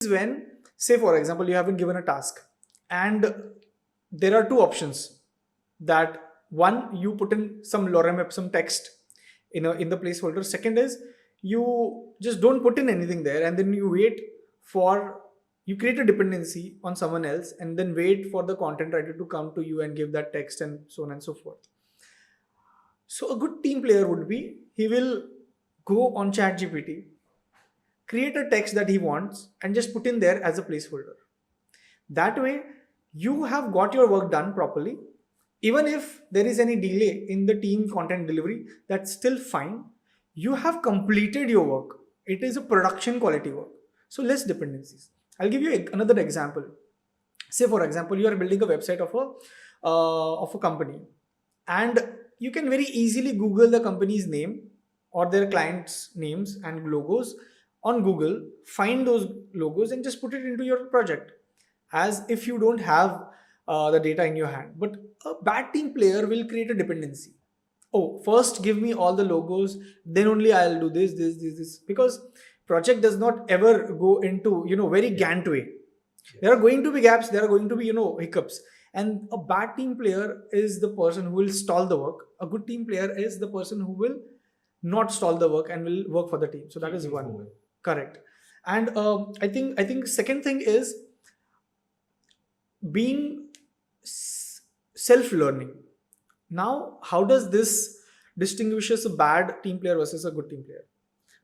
when, say for example, you have been given a task and there are two options. That one, you put in some lorem ipsum text in the placeholder. Second is you just don't put in anything there, and then you wait for, you create a dependency on someone else and then wait for the content writer to come to you and give that text and so on and so forth. So a good team player would be, he will go on ChatGPT, create a text that he wants and just put in there as a placeholder. That way you have got your work done properly. Even if there is any delay in the team content delivery, that's still fine. You have completed your work. It is a production quality work. So less dependencies. I'll give you another example. Say for example, you are building a website of a company, and you can very easily Google the company's name or their clients' names and logos on Google, find those logos and just put it into your project as if you don't have the data in your hand. But a bad team player will create a dependency. Oh, first give me all the logos, then only I'll do this. Because project does not ever go into, very Gantt way. There are going to be gaps, there are going to be, hiccups. And a bad team player is the person who will stall the work. A good team player is the person who will not stall the work and will work for the team. So that is one. Moving. Correct. And I think second thing is being self-learning. Now, how does this distinguishes a bad team player versus a good team player?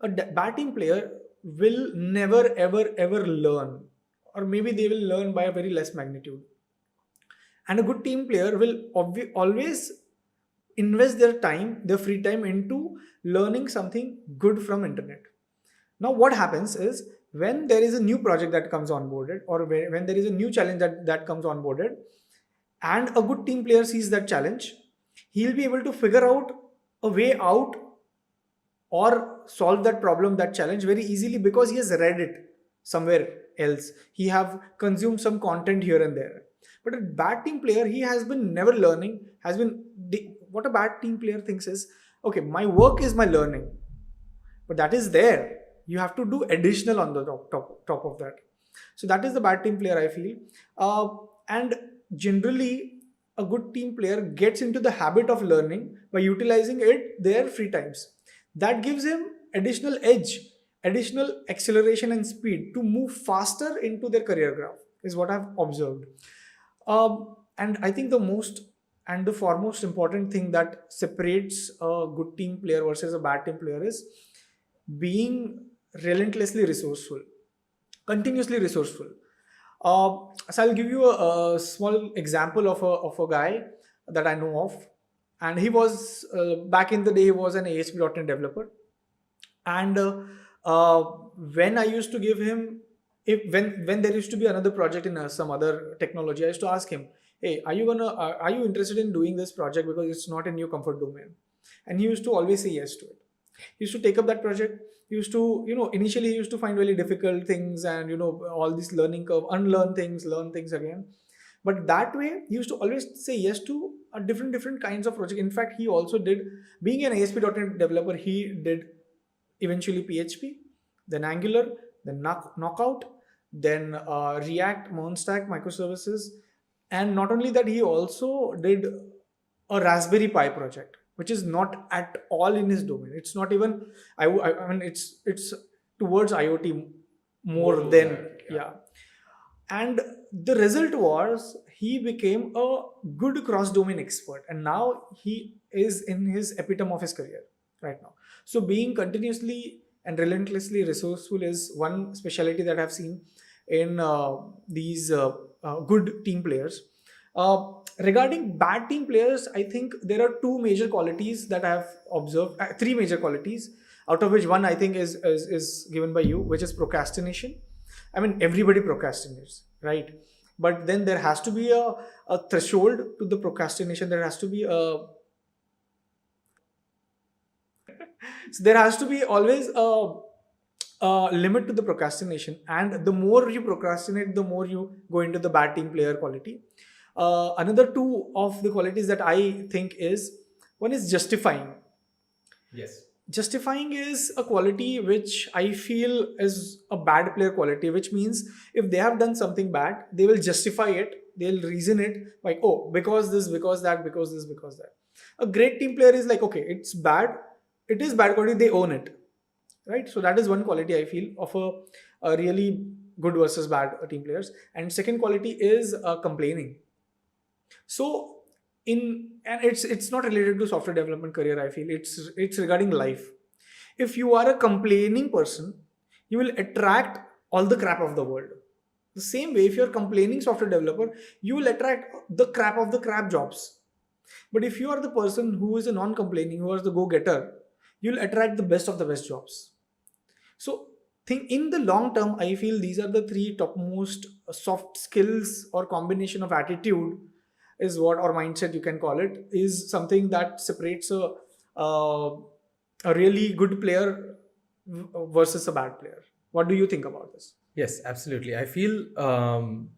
A bad team player will never ever learn, or maybe they will learn by a very less magnitude. And a good team player will always invest their time, their free time into learning something good from internet. Now what happens is, when there is a new project that comes onboarded, or when there is a new challenge that comes onboarded, and a good team player sees that challenge, he'll be able to figure out a way out or solve that problem, that challenge very easily, because he has read it somewhere else. He have consumed some content here and there. But a bad team player, he has been never learning, what a bad team player thinks is, okay, my work is my learning, but that is there. You have to do additional on the top of that. So that is the bad team player, I feel. And generally, a good team player gets into the habit of learning by utilizing their free times. That gives him additional edge, additional acceleration and speed to move faster into their career graph, is what I've observed. And I think the most and the foremost important thing that separates a good team player versus a bad team player is being relentlessly resourceful, continuously resourceful. So I'll give you a small example of a guy that I know of, and he was back in the day, he was an ASP.NET developer, and when I used to give him, when there used to be another project in some other technology, I used to ask him, hey, are you interested in doing this project, because it's not in your comfort domain? And he used to always say yes to it. He used to take up that project. He used to, initially he used to find really difficult things and, all this learning curve, unlearn things, learn things again. But that way, he used to always say yes to a different kinds of project. In fact, he also did, being an ASP.NET developer, he did eventually PHP, then Angular, then Knockout, then React, MERN-Stack, microservices. And not only that, he also did a Raspberry Pi project, which is not at all in his domain. It's not even, I mean, it's towards IoT more than, yeah. And the result was, he became a good cross-domain expert. And now he is in his epitome of his career right now. So being continuously and relentlessly resourceful is one specialty that I've seen in these good team players. Regarding bad team players, I think there are two major qualities that I have observed, three major qualities, out of which one I think is given by you, which is procrastination. I mean, everybody procrastinates, right? But then there has to be a threshold to the procrastination. There has to be so there has to be always a limit to the procrastination. And the more you procrastinate, the more you go into the bad team player quality. Another two of the qualities that I think is, one is justifying. Yes. justifying is a quality which I feel is a bad player quality, which means if they have done something bad, they will justify it, they'll reason it like, oh, because this, because that, because this, because that. A great team player is like, okay, it's bad, it is bad quality, they own it, right? So that is one quality I feel of a really good versus bad team players. And second quality is complaining. So and it's not related to software development career, I feel it's regarding life. If you are a complaining person, you will attract all the crap of the world. The same way, if you're complaining software developer, you will attract the crap of the crap jobs. But if you are the person who is a non-complaining, who is the go-getter, you'll attract the best of the best jobs. So think in the long term, I feel these are the three topmost soft skills or combination of attitude is what, or mindset you can call it, is something that separates uh, a really good player versus a bad player. What do you think about this? Yes, absolutely. I feel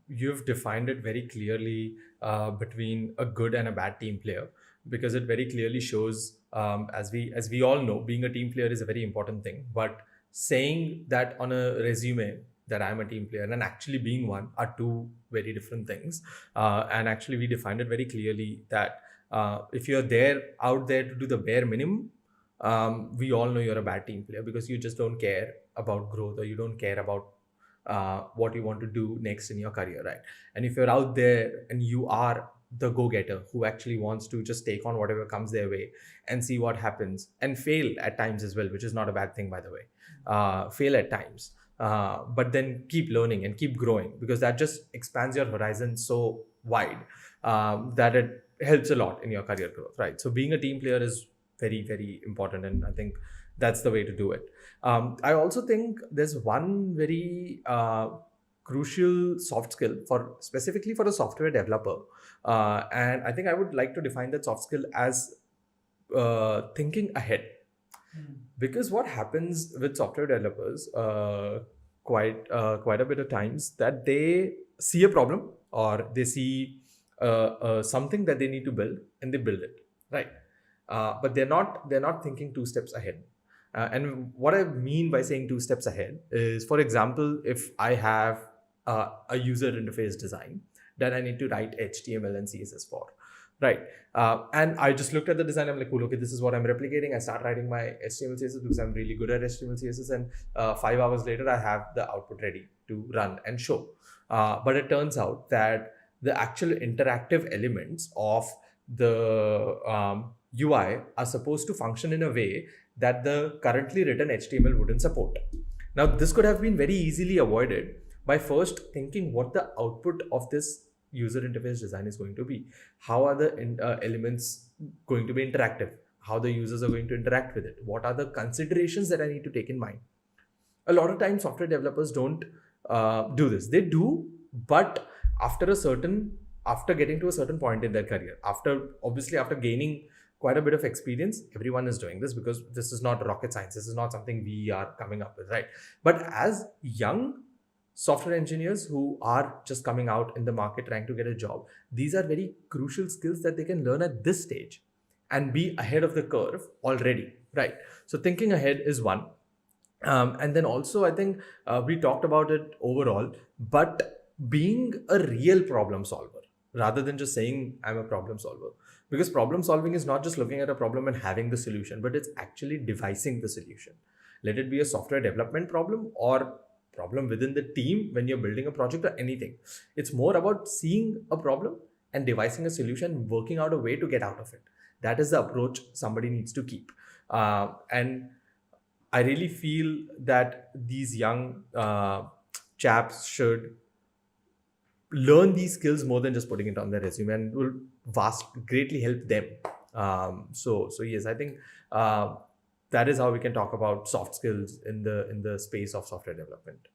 you've defined it very clearly between a good and a bad team player, because it very clearly shows, as we all know, being a team player is a very important thing. But saying that on a resume that I'm a team player and actually being one are two very different things. And actually, we defined it very clearly that if you're there out there to do the bare minimum, we all know you're a bad team player, because you just don't care about growth, or you don't care about what you want to do next in your career, right? And if you're out there and you are the go-getter who actually wants to just take on whatever comes their way and see what happens, and fail at times as well, which is not a bad thing, by the way. Fail at times, but then keep learning and keep growing, because that just expands your horizon so wide that it helps a lot in your career growth, right? So being a team player is very, very important, and I think that's the way to do it. I also think there's one very crucial soft skill for specifically for a software developer, and I think I would like to define that soft skill as thinking ahead. Because what happens with software developers quite a bit of times, that they see a problem, or they see something that they need to build, and they build it, right? But they're not thinking two steps ahead. And what I mean by saying two steps ahead is, for example, if I have a user interface design that I need to write HTML and CSS for, right? And I just looked at the design. I'm like, cool, okay, this is what I'm replicating. I start writing my HTML CSS because I'm really good at HTML CSS, and 5 hours later, I have the output ready to run and show. But it turns out that the actual interactive elements of the UI are supposed to function in a way that the currently written HTML wouldn't support. Now, this could have been very easily avoided by first thinking what the output of this user interface design is going to be. How are the elements going to be interactive? How the users are going to interact with it? What are the considerations that I need to take in mind? A lot of times, software developers don't do this. They do, but after getting to a certain point in their career, after gaining quite a bit of experience, everyone is doing this, because this is not rocket science. This is not something we are coming up with, right? But as young software engineers who are just coming out in the market trying to get a job, these are very crucial skills that they can learn at this stage and be ahead of the curve already, right? So thinking ahead is one. And then also, I think we talked about it overall, but being a real problem solver rather than just saying I'm a problem solver. Because problem solving is not just looking at a problem and having the solution, but it's actually devising the solution. Let it be a software development problem or problem within the team when you're building a project or anything. It's more about seeing a problem and devising a solution, working out a way to get out of it. That is the approach somebody needs to keep. And I really feel that these young chaps should learn these skills more than just putting it on their resume, and will greatly help them. So yes, I think that is how we can talk about soft skills in the space of software development.